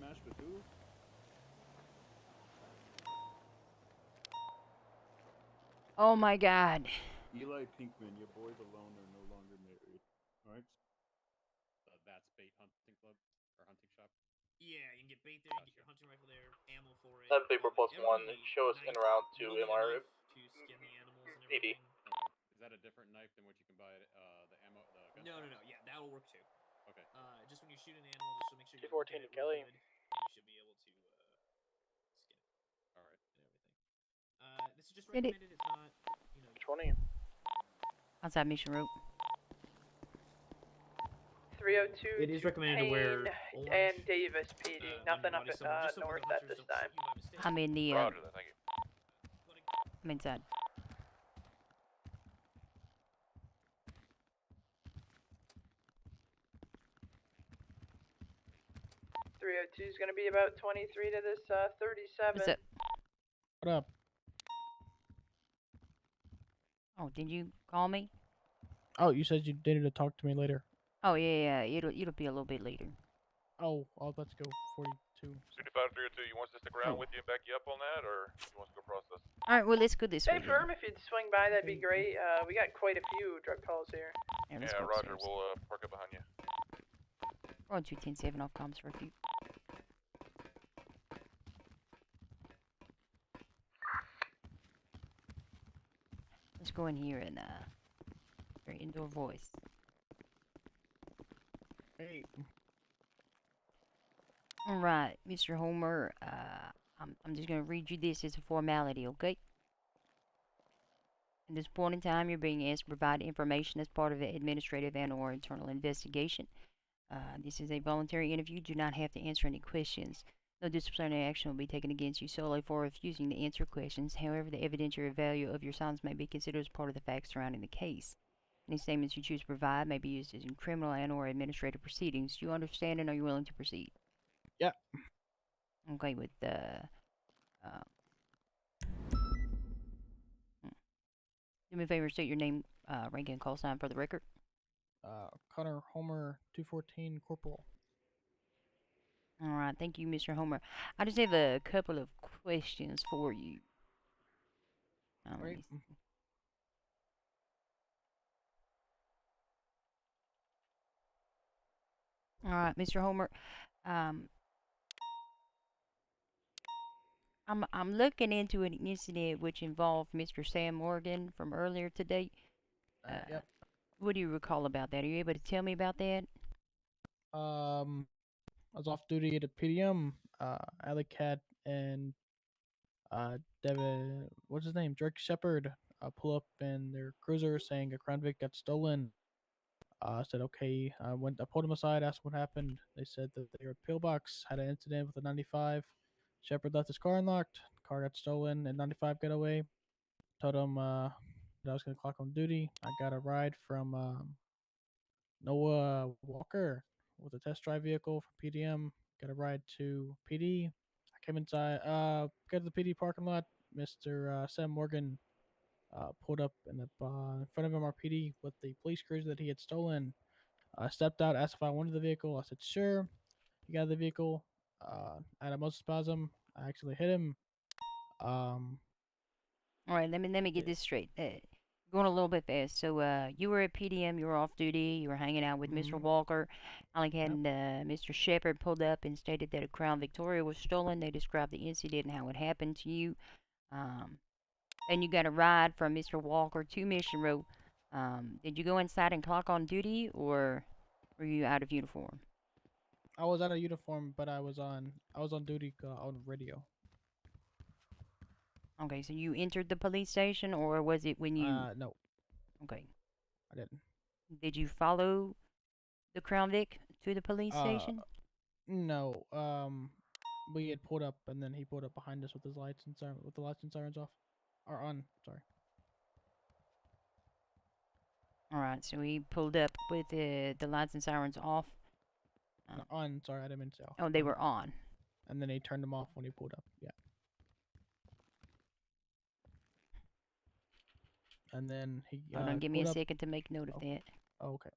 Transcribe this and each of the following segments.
Smashed with who? Oh my God. Eli Pinkman, your boys alone are no longer married. Alright? That's Bait Hunting Club or hunting shop. Yeah, you can get bait there, you can get your hunting rifle there, ammo for it. That paper plus one. everything you need. Show us Knife, in round you 2. will need Am a I knife right? to skin the animals and PD. everything. Okay. Is that a different knife than what you can buy at the ammo, the gun No, shop? no, no. Yeah, that will work too. Okay. Just when you shoot an animal, just to make sure you 214 get it to Kelly. real good, and you should be able to skin it All right. and everything. This is just recommended. It's not, 20. Outside mission route. 302 It is recommended to wear orange, and Davis PD. Nothing up body at somewhere, just so north other at this hunters don't time. shoot you by mistake. I'm in the. Roger that, thank you. I'm inside. .302 is going to be about 23 to this 37. What's up? What up? Oh, did you call me? Oh, you said you needed to talk to me later. Oh yeah. It'll be a little bit later. Oh, let's go 42. 55 302, you want us to stick around Oh. with you and back you up on that, or you want us to go process? All right. Well, let's go this Stay way. firm if you'd swing by, that'd be great. We got quite a few drug calls here. Yeah, let's Yeah, go Roger, upstairs. we'll park up behind you. Roger 210-7 off comms for a few. Let's go in here and very indoor voice. Hey. All right, Mr. Homer. I'm just gonna read you this as a formality, okay? At this point in time, you're being asked to provide information as part of an administrative and/or internal investigation. This is a voluntary interview. Do not have to answer any questions. No disciplinary action will be taken against you solely for refusing to answer questions. However, the evidentiary value of your silence may be considered as part of the facts surrounding the case. Any statements you choose to provide may be used as in criminal and/or administrative proceedings. Do you understand and are you willing to proceed? Yeah. Okay, with the. Do me a favor, state your name, rank, and call sign for the record. Connor Homer 214 Corporal. All right, thank you, Mr. Homer. I just have a couple of questions for you. Right. All right, Mr. Homer. I'm looking into an incident which involved Mr. Sam Morgan from earlier today. Yep. What do you recall about that? Are you able to tell me about that? I was off duty at a PDM. Alley Cat and Devin, what's his name? Drake Shepard. Pull up in their cruiser saying a Crown Vic got stolen. I said okay. I pulled them aside, asked what happened. They said that their pillbox had an incident with a 95. Shepard left his car unlocked. Car got stolen, and 95 got away. Told him that I was gonna clock on duty. I got a ride from Noah Walker with a test drive vehicle from PDM. Got a ride to PD. I came inside, got to the PD parking lot. Mr. Sam Morgan pulled up in front of MRPD with the police cruiser that he had stolen. I stepped out, asked if I wanted the vehicle. I said sure. He got the vehicle. I had a muscle spasm. I actually hit him. All right, let me get this straight. Going a little bit fast. So, you were at PDM. You were off duty. You were hanging out with Mr. Walker. Alec and Mr. Shepard pulled up and stated that a Crown Victoria was stolen. They described the incident and how it happened to you. And you got a ride from Mr. Walker to Mission Row. Did you go inside and clock on duty, or were you out of uniform? I was out of uniform, but I was on duty on radio. Okay, so you entered the police station, or was it when you? No. Okay. I didn't. Did you follow the Crown Vic to the police station? No. We had pulled up, and then he pulled up behind us with his lights and with the lights and sirens off, or on. Sorry. All right, so he pulled up with the lights and sirens off. No, on. Sorry, I didn't mean to say off. Oh, they were on. And then he turned them off when he pulled up. Yeah. And then he. Hold on, give me a pulled up. second to make note of that. Oh, okay.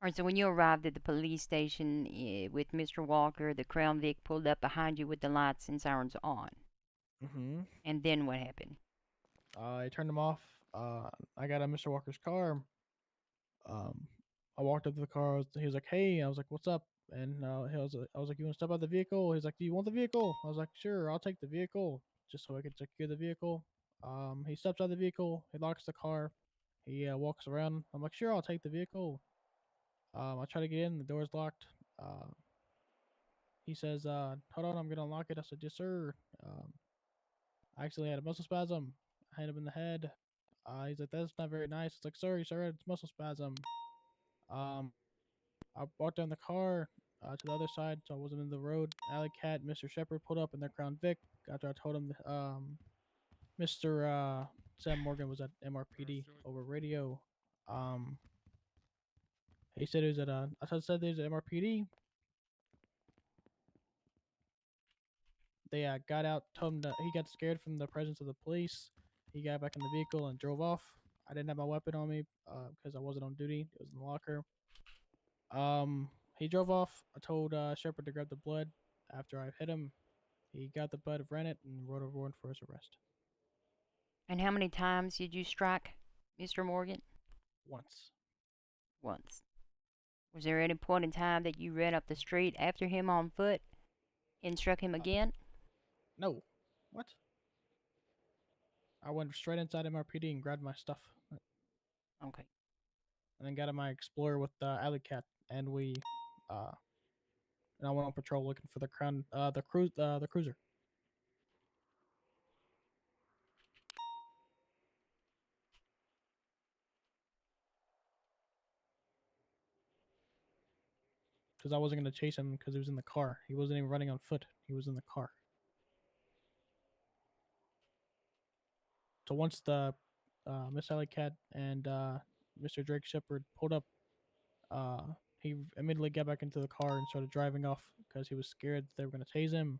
All right, so when you arrived at the police station with Mr. Walker, the Crown Vic pulled up behind you with the lights and sirens on. Mm-hmm. And then what happened? I turned them off. I got in Mr. Walker's car. I walked up to the car. He was like, "Hey," I was like, "What's up?" And I was like, "You want to step out of the vehicle?" He's like, "Do you want the vehicle?" I was like, "Sure, I'll take the vehicle, just so I can secure the vehicle." He steps out of the vehicle. He locks the car. He walks around. I'm like, "Sure, I'll take the vehicle." I try to get in. The door's locked. He says, "Hold on, I'm gonna unlock it." I said, "Yes, sir." I actually had a muscle spasm. I hit him in the head. He's like, "That's not very nice." It's like, "Sorry, sir, it's muscle spasm." Um, I walked down the car to the other side, so I wasn't in the road. Alley Cat, Mr. Shepard pulled up in their Crown Vic. After I told him, Mr. Sam Morgan was at MRPD over radio. He said he was at I said he was at MRPD. They got out, told him that he got scared from the presence of the police. He got back in the vehicle and drove off. I didn't have my weapon on me because I wasn't on duty. It was in the locker. He drove off. I told Shepard to grab the blood. After I hit him, he got the blood, ran it, and wrote a warrant for his arrest. And how many times did you strike Mr. Morgan? Once. Once. Was there any point in time that you ran up the street after him on foot and struck him again? No. What? I went straight inside MRPD and grabbed my stuff. Okay. And then got in my Explorer with Alley Cat, and I went on patrol looking for the the cruiser. Because I wasn't going to chase him because he was in the car. He wasn't even running on foot. He was in the car. So once the Miss Alley Cat and Mr. Drake Shepard pulled up, he immediately got back into the car and started driving off because he was scared that they were going to tase him.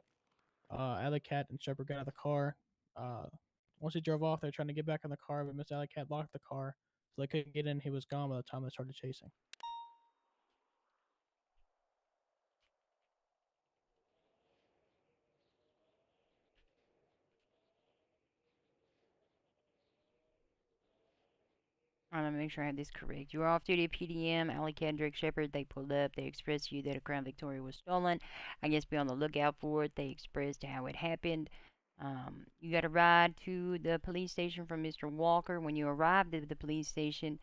Alley Cat and Shepard got out of the car. Once he drove off, they were trying to get back in the car, but Miss Alley Cat locked the car, so they couldn't get in. He was gone by the time they started chasing. All right, let me make sure I have this correct. You were off duty at PDM. Alley Cat and Drake Shepard, they pulled up. They expressed to you that a Crown Victoria was stolen. I guess be on the lookout for it. They expressed how it happened. You got a ride to the police station from Mr. Walker. When you arrived at the police station,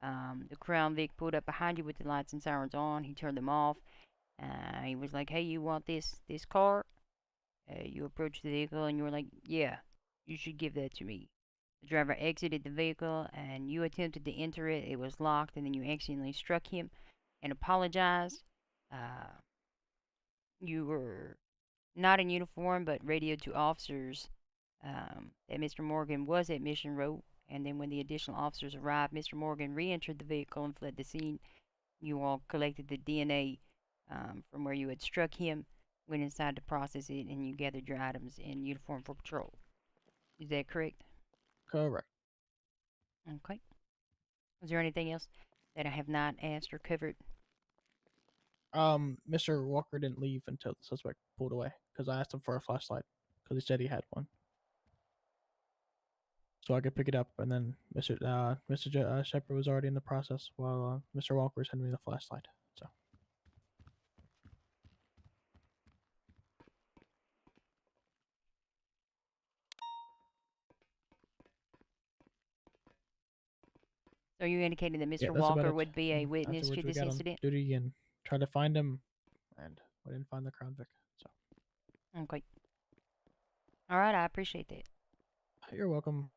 the Crown Vic pulled up behind you with the lights and sirens on. He turned them off. He was like, "Hey, you want this car?" You approached the vehicle and you were like, "Yeah, you should give that to me." The driver exited the vehicle and you attempted to enter it. It was locked, and then you accidentally struck him and apologized. You were not in uniform, but radioed to officers that Mr. Morgan was at Mission Road. And then when the additional officers arrived, Mr. Morgan re-entered the vehicle and fled the scene. You all collected the DNA from where you had struck him, went inside to process it, and you gathered your items in uniform for patrol. Is that correct? Correct. Okay. Was there anything else that I have not asked or covered? Mr. Walker didn't leave until the suspect pulled away because I asked him for a flashlight because he said he had one, so I could pick it up. And then Mr. Shepard was already in the process while Mr. Walker was handing me the flashlight. So. So you indicated that Yeah, Mr. that's about Walker it. would be a witness Afterwards, to we this got on incident? duty and tried to find him, and we didn't find the Crown Vic. So. Okay. All right, I appreciate that. You're welcome.